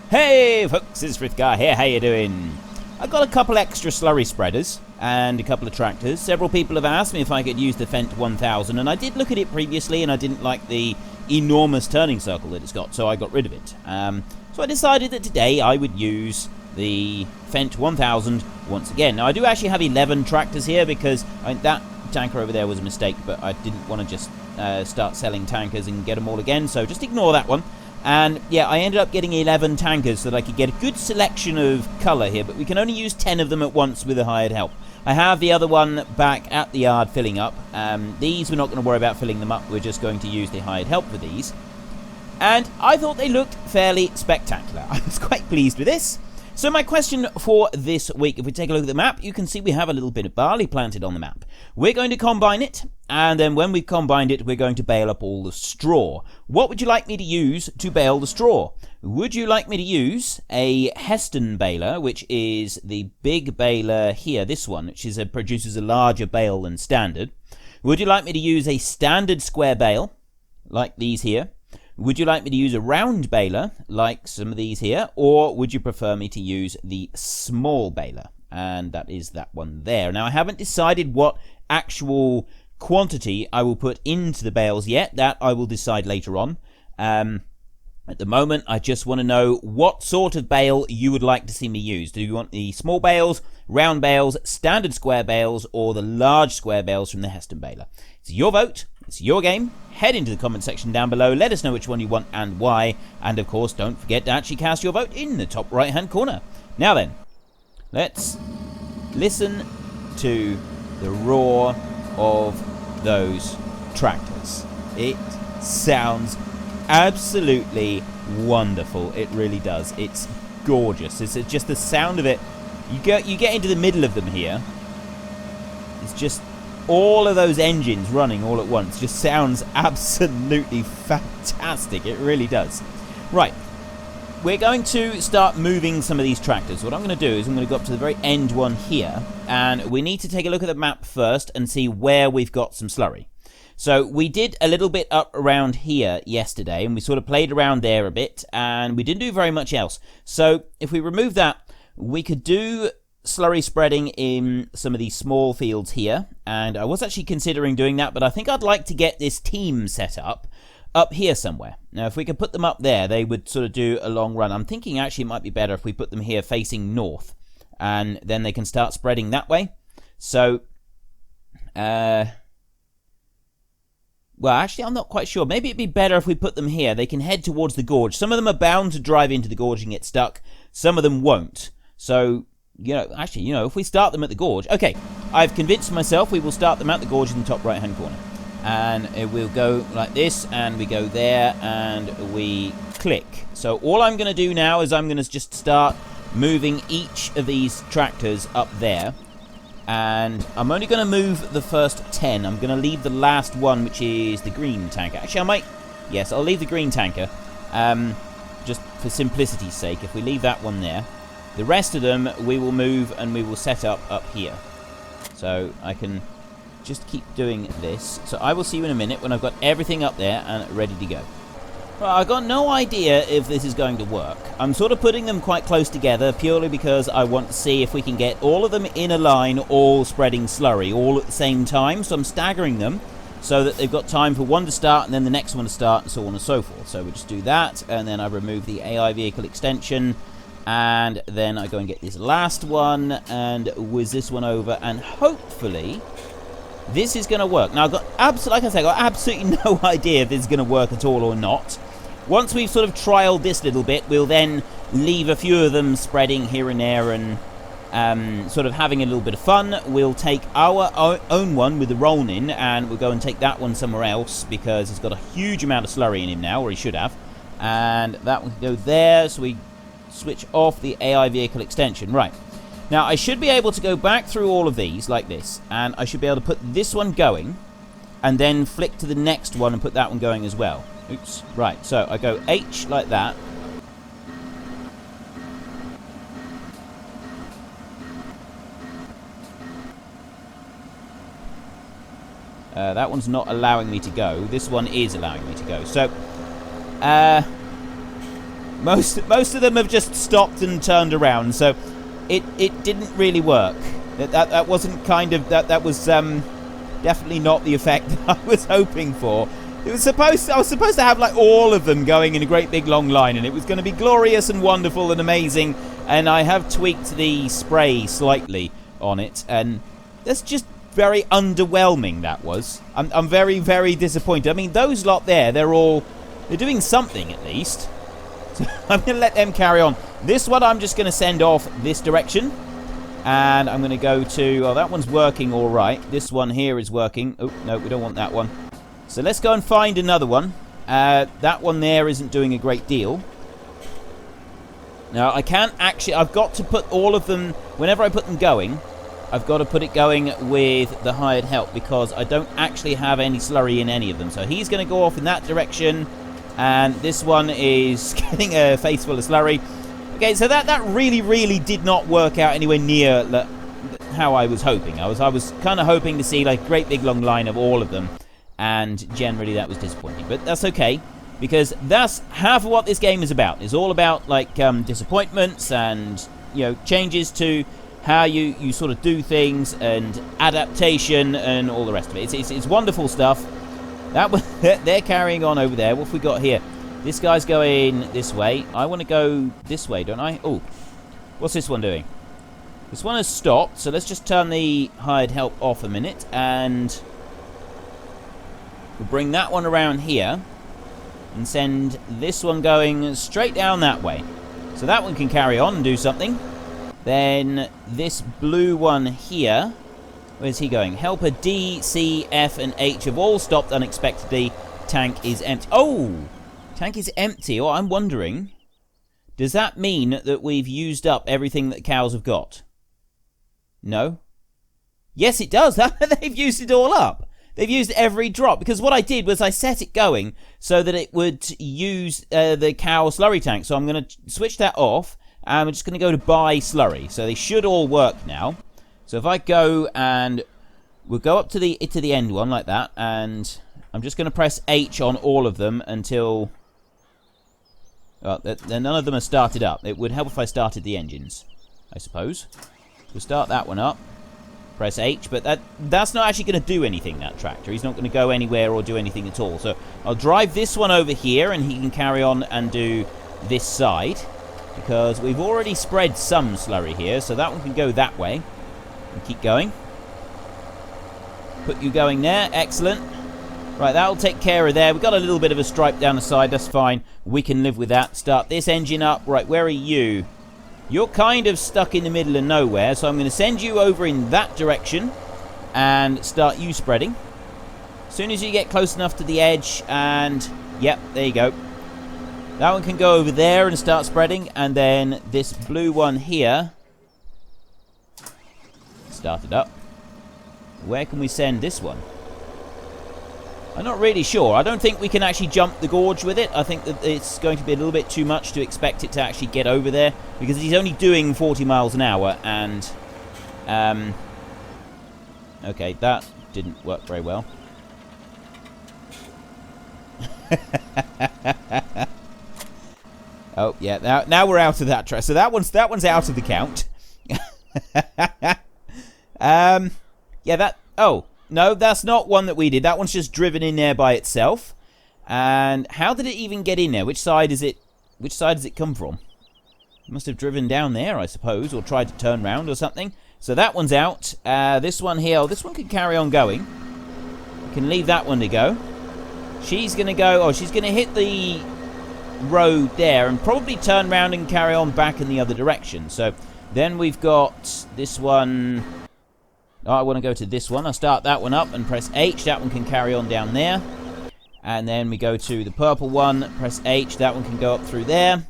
Hey folks, it's Frithgar here, how you doing? I got a couple extra slurry spreaders and a couple of tractors. Several people have asked me if I could use the Fendt 1000, and I did look at it previously and I didn't like the enormous turning circle that it's got, so I got rid of it. So I decided that today I would use the Fendt 1000 once again. Now I do actually have 11 tractors here because that tanker over there was a mistake, but I didn't want to just start selling tankers and get them all again, so just ignore that one. And yeah, I ended up getting 11 tankers so that I could get a good selection of colour here, but we can only use 10 of them at once with a hired help. I have the other one back at the yard filling up. These we're not going to worry about filling them up, we're just going to use the hired help for these. And I thought they looked fairly spectacular. I was quite pleased with this. So my question for this week, if we take a look at the map, you can see we have a little bit of barley planted on the map. We're going to combine it, and then when we've combined it, we're going to bale up all the straw. What would you like me to use to bale the straw? Would you like me to use a Heston baler, which is the big baler here, this one, which is produces a larger bale than standard? Would you like me to use a standard square bale, like these here? Would you like me to use a round baler, like some of these here, or would you prefer me to use the small baler? And that is that one there. Now, I haven't decided what actual quantity I will put into the bales yet. That I will decide later on. At the moment, I just want to know what sort of bale you would like to see me use. Do you want the small bales, round bales, standard square bales, or the large square bales from the Heston baler? It's your vote. It's your game. Head into the comment section down below. Let us know which one you want and why. And of course, don't forget to actually cast your vote in the top right hand corner. Now then, let's listen to the roar of those tractors. It sounds absolutely wonderful. It really does. It's gorgeous. It's just the sound of it. You get into the middle of them here. It's just all of those engines running all at once. Just sounds absolutely fantastic. It really does. Right. We're going to start moving some of these tractors. What I'm going to do is I'm going to go up to the very end one here, and we need to take a look at the map first and see where we've got some slurry. So we did a little bit up around here yesterday, and we sort of played around there a bit, and we didn't do very much else. So if we remove that, we could do slurry spreading in some of these small fields here, and I was actually considering doing that, but I think I'd like to get this team set up here somewhere. Now, if we could put them up there, they would sort of do a long run. I'm thinking actually it might be better if we put them here facing north, and then they can start spreading that way. So, well, actually, I'm not quite sure. Maybe it'd be better if we put them here. They can head towards the gorge. Some of them are bound to drive into the gorge and get stuck. Some of them won't. So, actually, if we start them at the gorge. Okay, I've convinced myself we will start them at the gorge in the top right-hand corner. And we'll go like this, and we go there, and we click. So all I'm going to do now is I'm going to just start moving each of these tractors up there. And I'm only going to move the first 10. I'm going to leave the last one, which is the green tanker. Actually, yes, I'll leave the green tanker. Just for simplicity's sake, if we leave that one there. The rest of them we will move and we will set up here. So I can just keep doing this. So I will see you in a minute when I've got everything up there and ready to go. Well, I've got no idea if this is going to work. I'm sort of putting them quite close together purely because I want to see if we can get all of them in a line, all spreading slurry, all at the same time. So I'm staggering them so that they've got time for one to start and then the next one to start and so on and so forth. So we just do that, and then I remove the AI vehicle extension, and then I go and get this last one and whiz this one over, and hopefully this is going to work. Now, I've got absolutely no idea if this is going to work at all or not. Once we've sort of trialed this little bit, we'll then leave a few of them spreading here and there and sort of having a little bit of fun. We'll take our own one with the roll in, and we'll go and take that one somewhere else because it's got a huge amount of slurry in him now, or he should have. And that one can go there, so we switch off the AI vehicle extension. Right. Now, I should be able to go back through all of these like this, and I should be able to put this one going, and then flick to the next one and put that one going as well. Oops. Right, so I go H like that. That one's not allowing me to go. This one is allowing me to go. So, Most of them have just stopped and turned around, so it didn't really work. That wasn't kind of that was definitely not the effect that I was hoping for. I was supposed to have like all of them going in a great big long line, and it was going to be glorious and wonderful and amazing. And I have tweaked the spray slightly on it, and that's just very underwhelming. That was. I'm very, very disappointed. I mean, those lot there, they're doing something at least. So I'm going to let them carry on. This one I'm just going to send off this direction. And I'm going to go to... Oh, that one's working all right. This one here is working. Oh, no, we don't want that one. So let's go and find another one. That one there isn't doing a great deal. Now, I can't actually... I've got to put all of them... Whenever I put them going, I've got to put it going with the hired help, because I don't actually have any slurry in any of them. So he's going to go off in that direction. And this one is getting a face full of slurry. Okay, so that really, really did not work out anywhere near how I was hoping. I was kind of hoping to see like a great big long line of all of them, and generally that was disappointing. But that's okay, because that's half of what this game is about. It's all about like disappointments and, you know, changes to how you sort of do things and adaptation and all the rest of it. It's wonderful stuff. They're carrying on over there. What have we got here? This guy's going this way. I want to go this way, don't I? Oh, what's this one doing? This one has stopped, so let's just turn the hired help off a minute, and we'll bring that one around here and send this one going straight down that way. So that one can carry on and do something. Then this blue one here, where's he going? Helper D, C, F, and H have all stopped unexpectedly. Tank is empty. Oh! Tank is empty. Oh, I'm wondering, does that mean that we've used up everything that cows have got? No? Yes, it does. They've used it all up. They've used every drop, because what I did was I set it going so that it would use the cow slurry tank. So I'm going to switch that off, and I'm just going to go to buy slurry. So they should all work now. So if I go and we'll go up to the end one like that, and I'm just going to press H on all of them until... Well, none of them are started up. It would help if I started the engines, I suppose. We'll start that one up. Press H, but that's not actually going to do anything, that tractor. He's not going to go anywhere or do anything at all. So I'll drive this one over here, and he can carry on and do this side, because we've already spread some slurry here, so that one can go that way. And keep going. Put you going there. Excellent. Right, that'll take care of there. We've got a little bit of a stripe down the side. That's fine. We can live with that. Start this engine up. Right, where are you? You're kind of stuck in the middle of nowhere, so I'm going to send you over in that direction and start you spreading. As soon as you get close enough to the edge, and yep, there you go. That one can go over there and start spreading, and then this blue one here. Start it up. Where can we send this one? I'm not really sure. I don't think we can actually jump the gorge with it. I think that it's going to be a little bit too much to expect it to actually get over there, because he's only doing 40 miles an hour, and okay, that didn't work very well. Oh yeah, now we're out of that track. So that one's out of the count. Yeah, that... Oh, no, that's not one that we did. That one's just driven in there by itself. And how did it even get in there? Which side does it come from? It must have driven down there, I suppose, or tried to turn round or something. So that one's out. This one here, this one can carry on going. We can leave that one to go. She's going to go... Oh, she's going to hit the road there and probably turn round and carry on back in the other direction. So then we've got this one... Oh, I want to go to this one. I'll start that one up and press H. That one can carry on down there. And then we go to the purple one. Press H. That one can go up through there.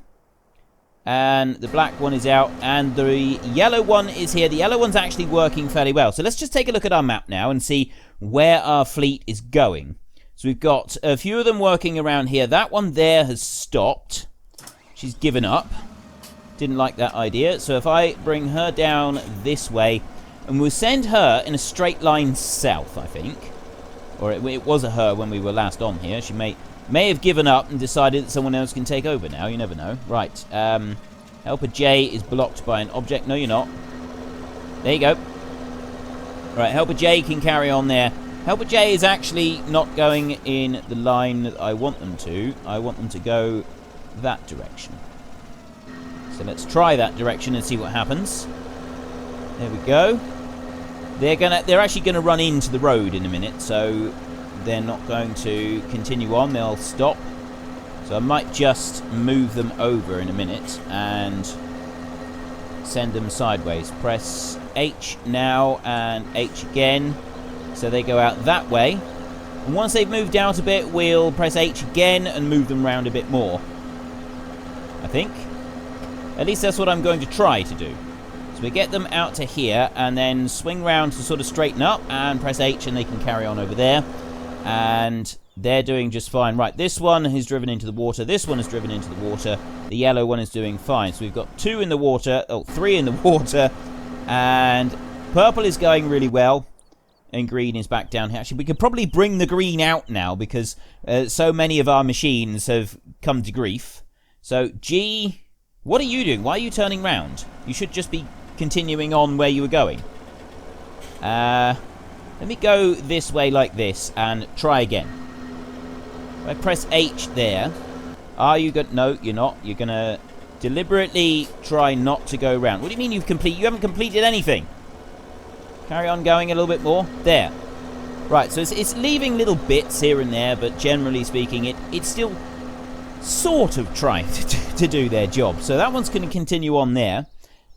And the black one is out. And the yellow one is here. The yellow one's actually working fairly well. So let's just take a look at our map now and see where our fleet is going. So we've got a few of them working around here. That one there has stopped. She's given up. Didn't like that idea. So if I bring her down this way... And we'll send her in a straight line south, I think. Or it was a her when we were last on here. She may have given up and decided that someone else can take over now. You never know. Right. Helper J is blocked by an object. No, you're not. There you go. Right, Helper J can carry on there. Helper J is actually not going in the line that I want them to. I want them to go that direction. So let's try that direction and see what happens. There we go. They're actually gonna run into the road in a minute, so they're not going to continue on. They'll stop. So I might just move them over in a minute and send them sideways. Press H now and H again. So they go out that way. And once they've moved out a bit, we'll press H again and move them round a bit more. I think. At least that's what I'm going to try to do. So we get them out to here and then swing round to sort of straighten up and press H and they can carry on over there. And they're doing just fine. Right, this one has driven into the water. This one has driven into the water. The yellow one is doing fine. So we've got 2 in the water. Oh, 3 in the water. And purple is going really well. And green is back down here. Actually, we could probably bring the green out now because so many of our machines have come to grief. So, G, what are you doing? Why are you turning round? You should just be continuing on where you were going. Let me go this way like this and try again. If I press H there, are you going to... No, you're not. You're going to deliberately try not to go round. What do you mean you haven't completed anything? Carry on going a little bit more. There. Right, so it's leaving little bits here and there, but generally speaking, it's still sort of trying to do their job. So that one's going to continue on there.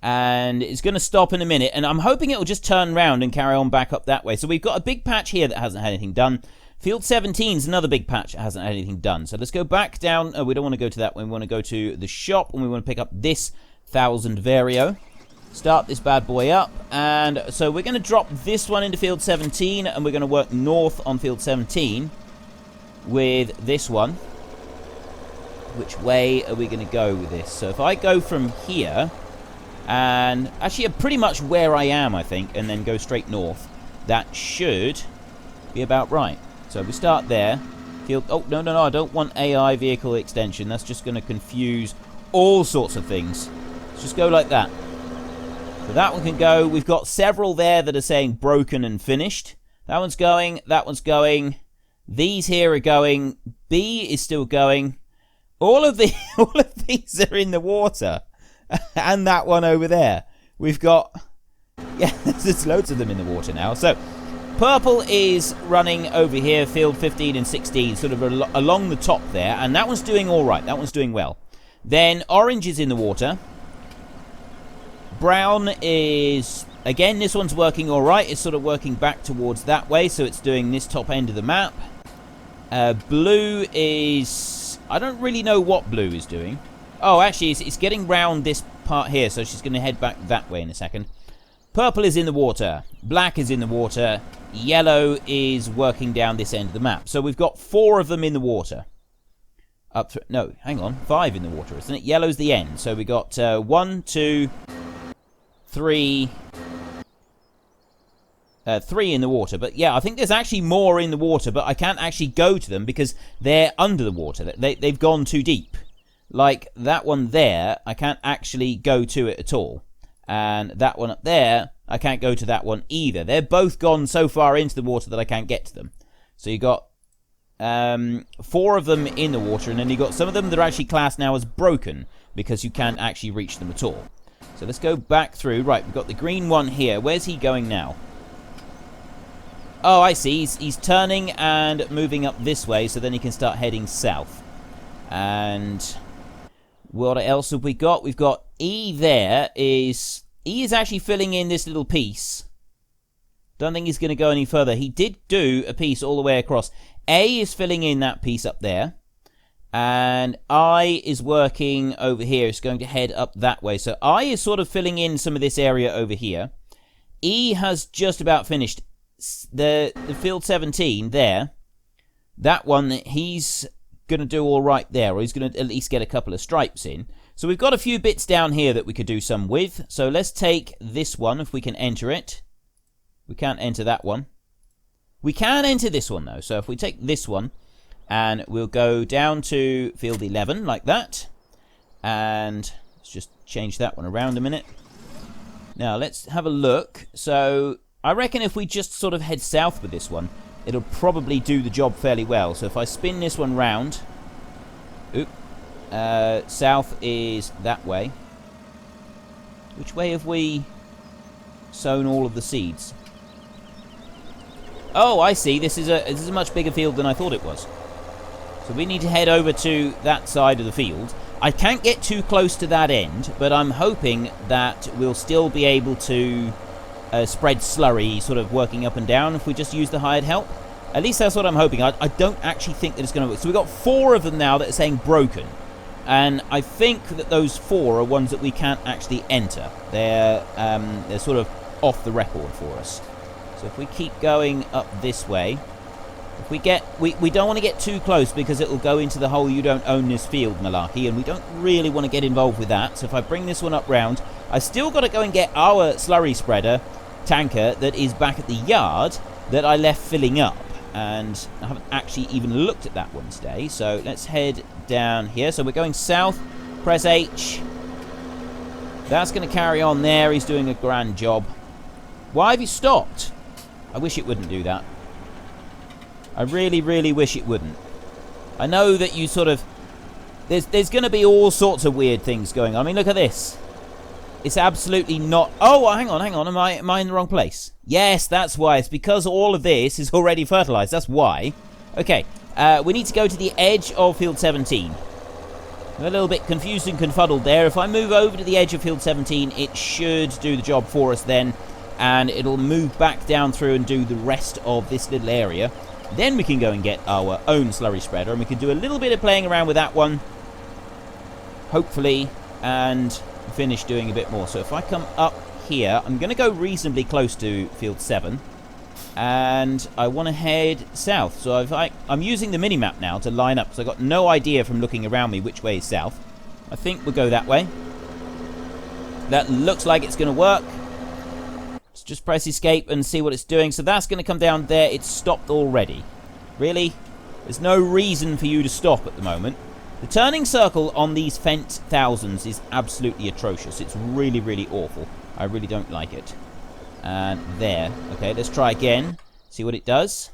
And it's going to stop in a minute. And I'm hoping it'll just turn round and carry on back up that way. So we've got a big patch here that hasn't had anything done. Field 17 is another big patch that hasn't had anything done. So let's go back down. Oh, we don't want to go to that one. We want to go to the shop. And we want to pick up this 1000 Vario. Start this bad boy up. And so we're going to drop this one into field 17. And we're going to work north on field 17 with this one. Which way are we going to go with this? So if I go from here... And actually pretty much where I am, I think, and then go straight north. That should be about right. So we start there. Field. Oh, no, I don't want AI vehicle extension. That's just going to confuse all sorts of things. Let's just go like that. So that one can go. We've got several there that are saying broken and finished. That one's going. That one's going. These here are going. B is still going. All of these are in the water. And that one over there. We've got... Yeah, there's loads of them in the water now. So, purple is running over here, field 15 and 16, sort of along the top there. And that one's doing all right. That one's doing well. Then, orange is in the water. Brown is... Again, this one's working all right. It's sort of working back towards that way. So, it's doing this top end of the map. Blue is... I don't really know what blue is doing. Oh, actually, it's getting round this part here, so she's going to head back that way in a second. Purple is in the water. Black is in the water. Yellow is working down this end of the map. So we've got 4 of them in the water. No, hang on. 5 in the water, isn't it? Yellow's the end. So we got 1, 2, 3... 3 in the water. But yeah, I think there's actually more in the water, but I can't actually go to them because they're under the water. They've gone too deep. Like that one there, I can't actually go to it at all. And that one up there, I can't go to that one either. They're both gone so far into the water that I can't get to them. So you got 4 of them in the water, and then you got some of them that are actually classed now as broken because you can't actually reach them at all. So let's go back through. Right, we've got the green one here. Where's he going now? Oh, I see. He's turning and moving up this way, so then he can start heading south. And... what else have we got? We've got E there. E is actually filling in this little piece. Don't think he's going to go any further. He did do a piece all the way across. A is filling in that piece up there. And I is working over here. It's going to head up that way. So I is sort of filling in some of this area over here. E has just about finished. The field 17 there. That one, he's... going to do all right there, or he's going to at least get a couple of stripes in. So we've got a few bits down here that we could do some with. So let's take this one if we can enter it. We can't enter that one. We can enter this one, though. So if we take this one, and we'll go down to field 11, like that. And let's just change that one around a minute. Now, let's have a look. So, I reckon if we just sort of head south with this one, it'll probably do the job fairly well. So if I spin this one round... south is that way. Which way have we sown all of the seeds? Oh, I see. This is a much bigger field than I thought it was. So we need to head over to that side of the field. I can't get too close to that end, but I'm hoping that we'll still be able to spread slurry sort of working up and down if we just use the hired help. At least that's what I'm hoping. I don't actually think that it's going to work. So we've got 4 of them now that are saying broken. And I think that those 4 are ones that we can't actually enter. They're sort of off the record for us. So if we keep going up this way, if we get, we don't want to get too close because it will go into the whole you don't own this field malarkey, and we don't really want to get involved with that. So if I bring this one up round, I've still got to go and get our slurry spreader tanker that is back at the yard that I left filling up. And I haven't actually even looked at that one today. So let's head down here. So we're going south. Press H. That's going to carry on there. He's doing a grand job. Why have you stopped? I wish it wouldn't do that. I really, really wish it wouldn't. I know that you sort of... There's going to be all sorts of weird things going on. I mean, look at this. It's absolutely not... Oh, hang on. Am I in the wrong place? Yes, that's why. It's because all of this is already fertilized. That's why. Okay, we need to go to the edge of field 17. I'm a little bit confused and confuddled there. If I move over to the edge of field 17, it should do the job for us then. And it'll move back down through and do the rest of this little area. Then we can go and get our own slurry spreader. And we can do a little bit of playing around with that one. Hopefully. And... finish doing a bit more. So if I come up here, I'm going to go reasonably close to field 7, and I want to head south. So I'm using the mini-map now to line up, because I've got no idea from looking around me which way is south. I think we'll go that way. That looks like it's going to work. Let's just press escape and see what it's doing. So that's going to come down there. It's stopped already. Really? There's no reason for you to stop at the moment. The turning circle on these Fent thousands is absolutely atrocious. It's really, really awful. I really don't like it. And there. Okay, let's try again. See what it does.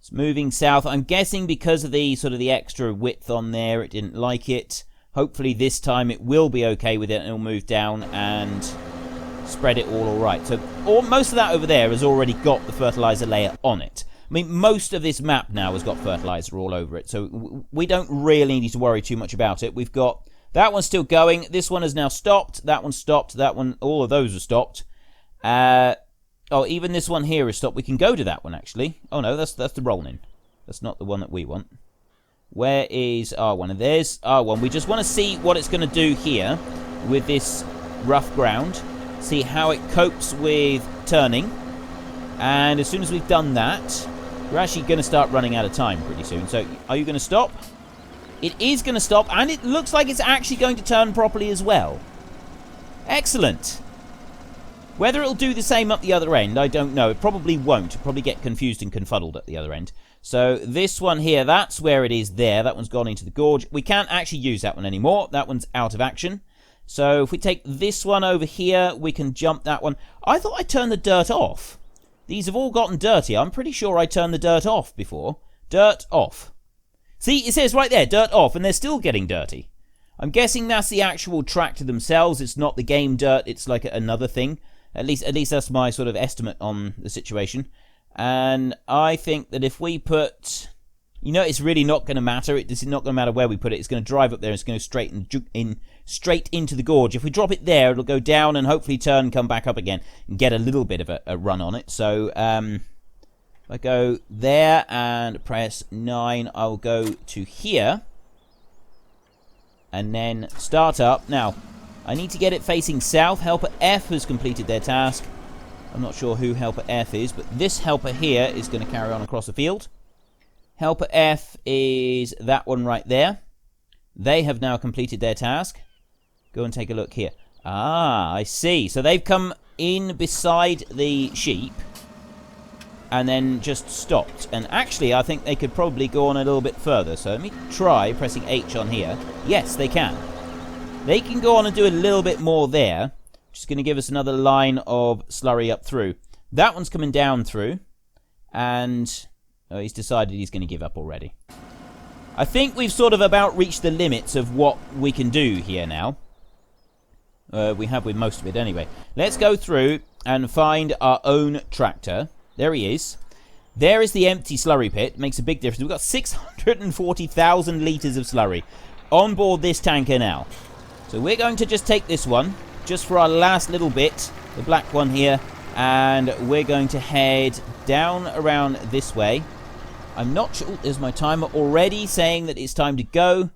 It's moving south. I'm guessing because of the sort of the extra width on there, it didn't like it. Hopefully this time it will be okay with it and it'll move down and spread it all right. So most of that over there has already got the fertilizer layer on it. I mean, most of this map now has got fertilizer all over it, so we don't really need to worry too much about it. We've got that one still going. This one has now stopped. That one stopped. That one, all of those are stopped. Oh, even this one here is stopped. We can go to that one, actually. Oh, no, that's the rolling. That's not the one that we want. Where is R1? There's R1. We just want to see what it's going to do here with this rough ground. See how it copes with turning. And as soon as we've done that... we're actually going to start running out of time pretty soon. So, are you going to stop? It is going to stop, and it looks like it's actually going to turn properly as well. Excellent. Whether it'll do the same up the other end, I don't know. It probably won't. It'll probably get confused and confuddled at the other end. So, this one here, that's where it is there. That one's gone into the gorge. We can't actually use that one anymore. That one's out of action. So, if we take this one over here, we can jump that one. I thought I turned the dirt off. These have all gotten dirty. I'm pretty sure I turned the dirt off before. Dirt off. See, it says right there, dirt off, and they're still getting dirty. I'm guessing that's the actual tractor themselves. It's not the game dirt. It's like another thing. At least that's my sort of estimate on the situation. And I think that if we put... you know, it's really not going to matter. It's not going to matter where we put it. It's going to drive up there. It's going to straight into the gorge. If we drop it there, it'll go down and hopefully turn and come back up again and get a little bit of a run on it. So, if I go there and press 9, I'll go to here. And then start up. Now, I need to get it facing south. Helper F has completed their task. I'm not sure who Helper F is, but this helper here is going to carry on across the field. Helper F is that one right there. They have now completed their task. Go and take a look here. Ah, I see. So they've come in beside the sheep. and then just stopped. And actually, I think they could probably go on a little bit further. So let me try pressing H on here. Yes, they can. They can go on and do a little bit more there. Just going to give us another line of slurry up through. That one's coming down through. And he's decided he's going to give up already. I think we've sort of about reached the limits of what we can do here now. We have with most of it anyway. Let's go through and find our own tractor. There he is. There is the empty slurry pit. Makes a big difference. We've got 640,000 litres of slurry on board this tanker now. So we're going to just take this one, just for our last little bit, the black one here, and we're going to head down around this way. I'm not sure. There's my timer already saying that it's time to go.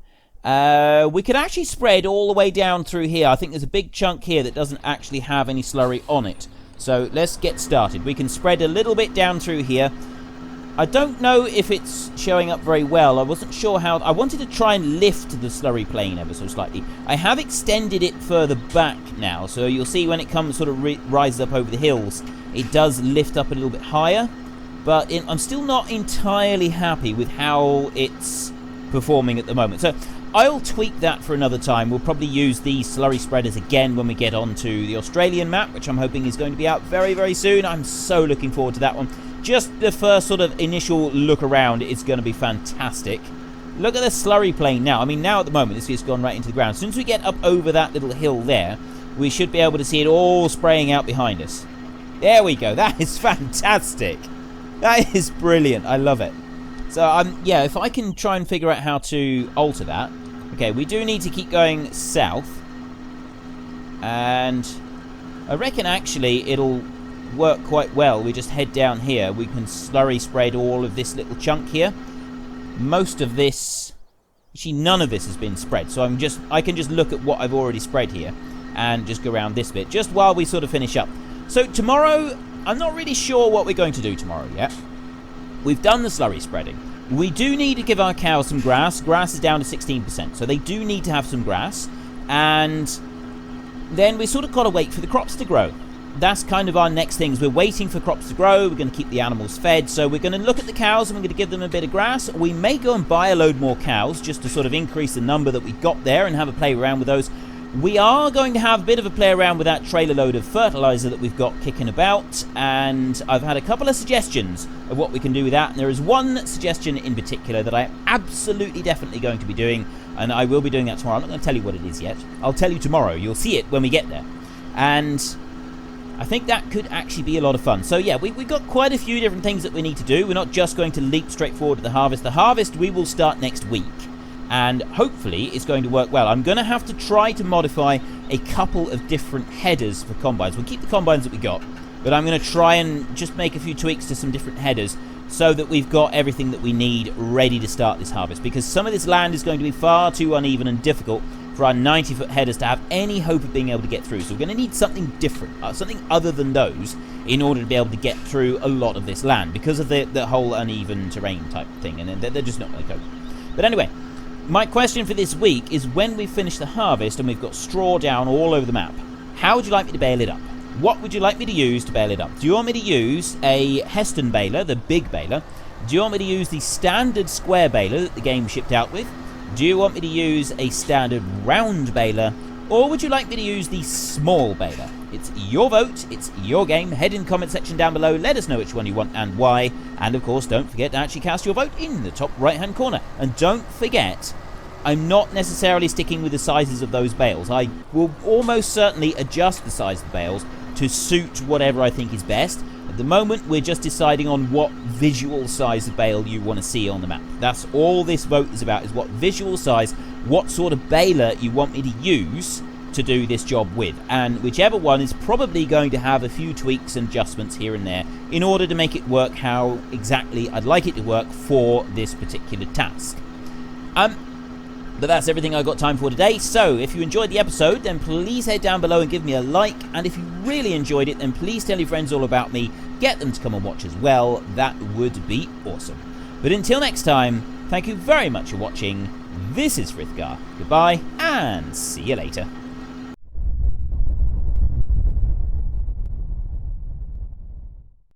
We could actually spread all the way down through here. I think there's a big chunk here that doesn't actually have any slurry on it. So let's get started. We can spread a little bit down through here. I don't know if it's showing up very well. I wasn't sure how. I wanted to try and lift the slurry plane ever so slightly. I have extended it further back now. So you'll see when it comes sort of rises up over the hills, it does lift up a little bit higher. But I'm still not entirely happy with how it's performing at the moment. So I'll tweak that for another time. We'll probably use these slurry spreaders again when we get onto the Australian map, which I'm hoping is going to be out very, very soon. I'm so looking forward to that one. Just the first sort of initial look around is going to be fantastic. Look at the slurry plane now. I mean, now at the moment, it's just gone right into the ground. As soon as we get up over that little hill there, we should be able to see it all spraying out behind us. There we go. That is fantastic. That is brilliant. I love it. So, yeah, if I can try and figure out how to alter that. Okay, we do need to keep going south. And I reckon, actually, it'll work quite well. We just head down here. We can slurry spread all of this little chunk here. Most of this... Actually, none of this has been spread. So I can just look at what I've already spread here. And just go around this bit. Just while we sort of finish up. So, tomorrow... I'm not really sure what we're going to do tomorrow yet. We've done the slurry spreading. We do need to give our cows some grass. Grass is down to 16%, so they do need to have some grass. And then we sort of got to wait for the crops to grow. That's kind of our next things. We're waiting for crops to grow. We're going to keep the animals fed. So we're going to look at the cows and we're going to give them a bit of grass. We may go and buy a load more cows just to sort of increase the number that we got there and have a play around with those. We are going to have a bit of a play around with that trailer load of fertilizer that we've got kicking about, and I've had a couple of suggestions of what we can do with that, and there is one suggestion in particular that I am absolutely definitely going to be doing, and I will be doing that tomorrow. I'm not going to tell you what it is yet. I'll tell you tomorrow. You'll see it when we get there. And I think that could actually be a lot of fun. So yeah, we've got quite a few different things that we need to do. We're not just going to leap straight forward to the harvest. The harvest we will start next week. And hopefully it's going to work well. I'm going to have to try to modify a couple of different headers for combines. We'll keep the combines that we got, but I'm going to try and just make a few tweaks to some different headers so that we've got everything that we need ready to start this harvest, because some of this land is going to be far too uneven and difficult for our 90-foot headers to have any hope of being able to get through. So we're going to need something different, something other than those, in order to be able to get through a lot of this land because of the whole uneven terrain type thing, and they're just not going to cope. But anyway, my question for this week is, when we finish the harvest and we've got straw down all over the map, how would you like me to bale it up? What would you like me to use to bale it up? Do you want me to use a Heston baler, the big baler? Do you want me to use the standard square baler that the game shipped out with? Do you want me to use a standard round baler? Or would you like me to use the small baler? It's your vote, it's your game. Head in the comment section down below, let us know which one you want and why. And of course, don't forget to actually cast your vote in the top right hand corner. And don't forget, I'm not necessarily sticking with the sizes of those bales. I will almost certainly adjust the size of the bales to suit whatever I think is best. At the moment, we're just deciding on what visual size of bale you want to see on the map. That's all this vote is about, is what visual size, what sort of baler you want me to use to do this job with, and whichever one is probably going to have a few tweaks and adjustments here and there in order to make it work how exactly I'd like it to work for this particular task. But that's everything I've got time for today. So if you enjoyed the episode, then please head down below and give me a like, and if you really enjoyed it, then please tell your friends all about me, get them to come and watch as well. That would be awesome. But until next time, thank you very much for watching. This is Frithgar. Goodbye and see you later.